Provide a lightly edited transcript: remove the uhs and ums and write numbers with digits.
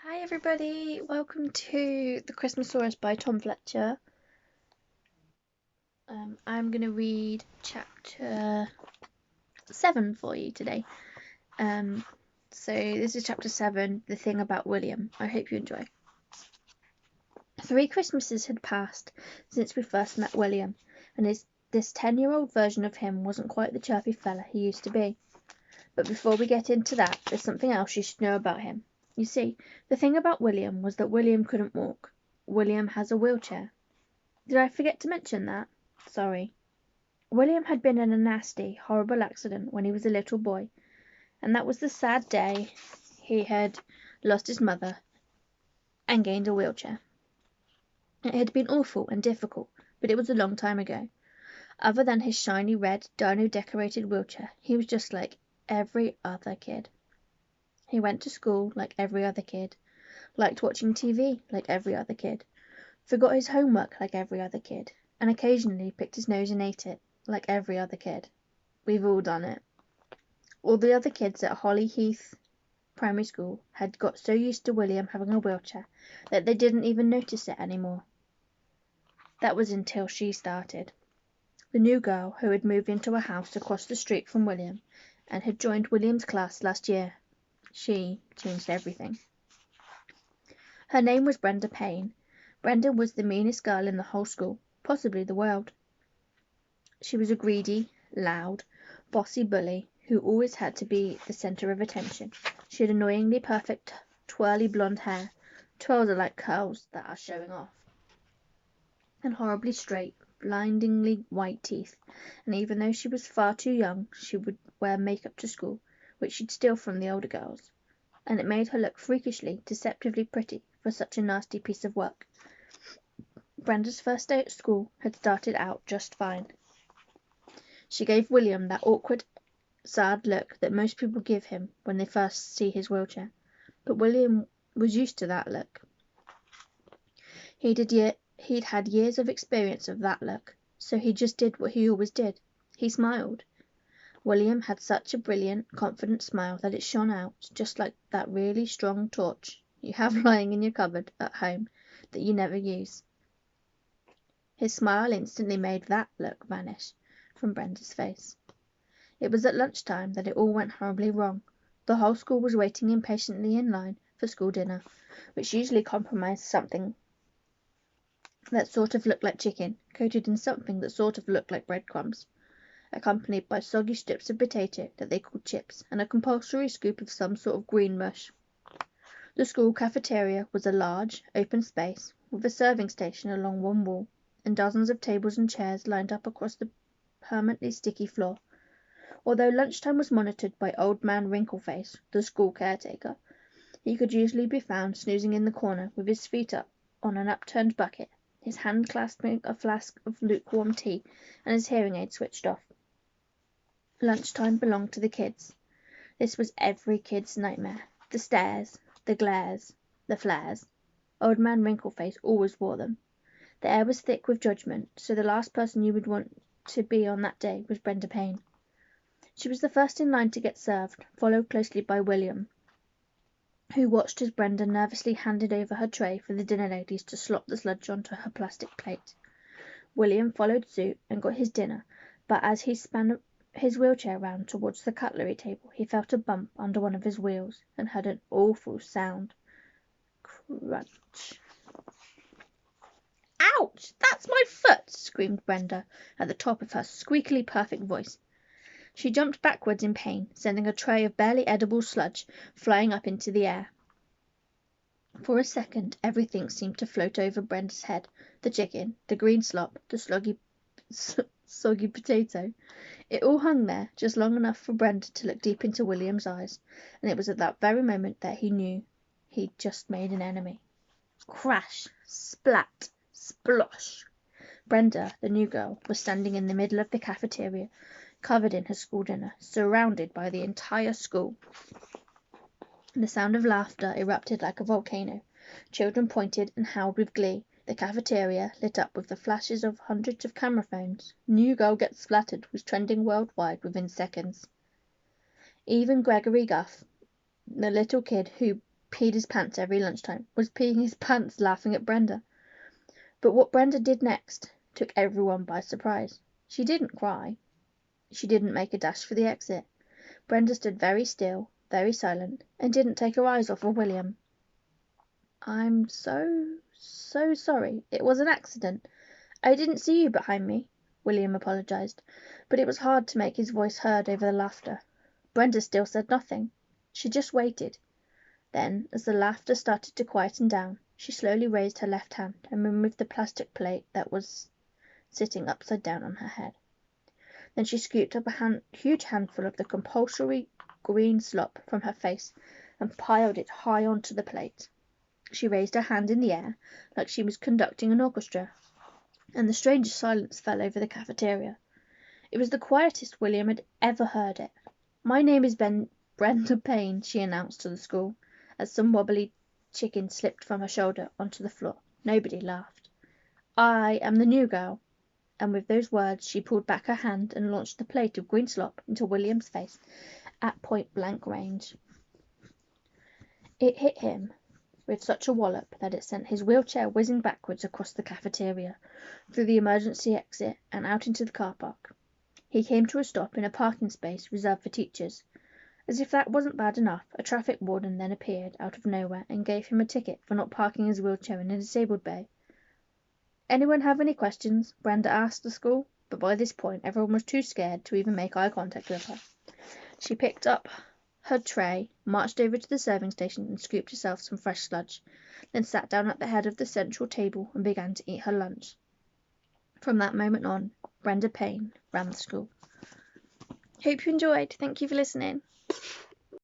Hi everybody, welcome to the Christmasaurus by Tom Fletcher. I'm going to read chapter 7 for you today. So this is chapter 7, The Thing About William. I hope you enjoy. 3 Christmases had passed since we first met William, and this 10-year-old version of him wasn't quite the chirpy fella he used to be. But before we get into that, there's something else you should know about him. You see, the thing about William was that William couldn't walk. William has a wheelchair. Did I forget to mention that? Sorry. William had been in a nasty, horrible accident when he was a little boy, and that was the sad day he had lost his mother and gained a wheelchair. It had been awful and difficult, but it was a long time ago. Other than his shiny red, dino-decorated wheelchair, he was just like every other kid. He went to school like every other kid, liked watching TV like every other kid, forgot his homework like every other kid, and occasionally picked his nose and ate it like every other kid. We've all done it. All the other kids at Holly Heath Primary School had got so used to William having a wheelchair that they didn't even notice it anymore. That was until she started. The new girl who had moved into a house across the street from William and had joined William's class last year. She changed everything. Her name was Brenda Payne. Brenda was the meanest girl in the whole school, possibly the world. She was a greedy, loud, bossy bully who always had to be the centre of attention. She had annoyingly perfect, twirly blonde hair. Twirls are like curls that are showing off. And horribly straight, blindingly white teeth. And even though she was far too young, she would wear makeup to school, which she'd steal from the older girls. And it made her look freakishly, deceptively pretty for such a nasty piece of work. Brenda's first day at school had started out just fine. She gave William that awkward, sad look that most people give him when they first see his wheelchair. But William was used to that look. He'd had years of experience of that look, so he just did what he always did. He smiled. William had such a brilliant, confident smile that it shone out just like that really strong torch you have lying in your cupboard at home that you never use. His smile instantly made that look vanish from Brenda's face. It was at lunchtime that it all went horribly wrong. The whole school was waiting impatiently in line for school dinner, which usually comprised something that sort of looked like chicken, coated in something that sort of looked like breadcrumbs, accompanied by soggy strips of potato that they called chips, and a compulsory scoop of some sort of green mush. The school cafeteria was a large, open space, with a serving station along one wall, and dozens of tables and chairs lined up across the permanently sticky floor. Although lunchtime was monitored by Old Man Wrinkleface, the school caretaker, he could usually be found snoozing in the corner with his feet up on an upturned bucket, his hand clasping a flask of lukewarm tea, and his hearing aid switched off. Lunchtime belonged to the kids. This was every kid's nightmare. The stares, the glares, the flares. Old Man Wrinkleface always wore them. The air was thick with judgment, so the last person you would want to be on that day was Brenda Payne. She was the first in line to get served, followed closely by William, who watched as Brenda nervously handed over her tray for the dinner ladies to slop the sludge onto her plastic plate. William followed suit and got his dinner, but as he span his wheelchair round towards the cutlery table, he felt a bump under one of his wheels and heard an awful sound. Crunch. "Ouch! That's my foot!" screamed Brenda at the top of her squeakily perfect voice. She jumped backwards in pain, sending a tray of barely edible sludge flying up into the air. For a second everything seemed to float over Brenda's head, the chicken, the green slop, the soggy potato. It all hung there just long enough for Brenda to look deep into William's eyes, and it was at that very moment that he knew he'd just made an enemy. Crash! Splat! Splosh! Brenda, the new girl, was standing in the middle of the cafeteria, covered in her school dinner, surrounded by the entire school. The sound of laughter erupted like a volcano. Children pointed and howled with glee. The cafeteria lit up with the flashes of hundreds of camera phones. "New girl gets splattered" was trending worldwide within seconds. Even Gregory Guff, the little kid who peed his pants every lunchtime, was peeing his pants laughing at Brenda. But what Brenda did next took everyone by surprise. She didn't cry. She didn't make a dash for the exit. Brenda stood very still, very silent, and didn't take her eyes off of William. "I'm so sorry. It was an accident. I didn't see you behind me," William apologized, but it was hard to make his voice heard over the laughter. Brenda still said nothing. She just waited. Then, as the laughter started to quieten down, she slowly raised her left hand and removed the plastic plate that was sitting upside down on her head. Then she scooped up a huge handful of the compulsory green slop from her face and piled it high onto the plate. She raised her hand in the air like she was conducting an orchestra, and the strangest silence fell over the cafeteria. It was the quietest William had ever heard it. "My name is Brenda Payne," she announced to the school, as some wobbly chicken slipped from her shoulder onto the floor. Nobody laughed. "I am the new girl." And with those words she pulled back her hand and launched the plate of green slop into William's face at point-blank range. It hit him with such a wallop that it sent his wheelchair whizzing backwards across the cafeteria, through the emergency exit, and out into the car park. He came to a stop in a parking space reserved for teachers. As if that wasn't bad enough, a traffic warden then appeared out of nowhere and gave him a ticket for not parking his wheelchair in a disabled bay. "Anyone have any questions?" Brenda asked the school, but by this point everyone was too scared to even make eye contact with her. She picked up her tray, marched over to the serving station and scooped herself some fresh sludge, then sat down at the head of the central table and began to eat her lunch. From that moment on, Brenda Payne ran the school. Hope you enjoyed. Thank you for listening.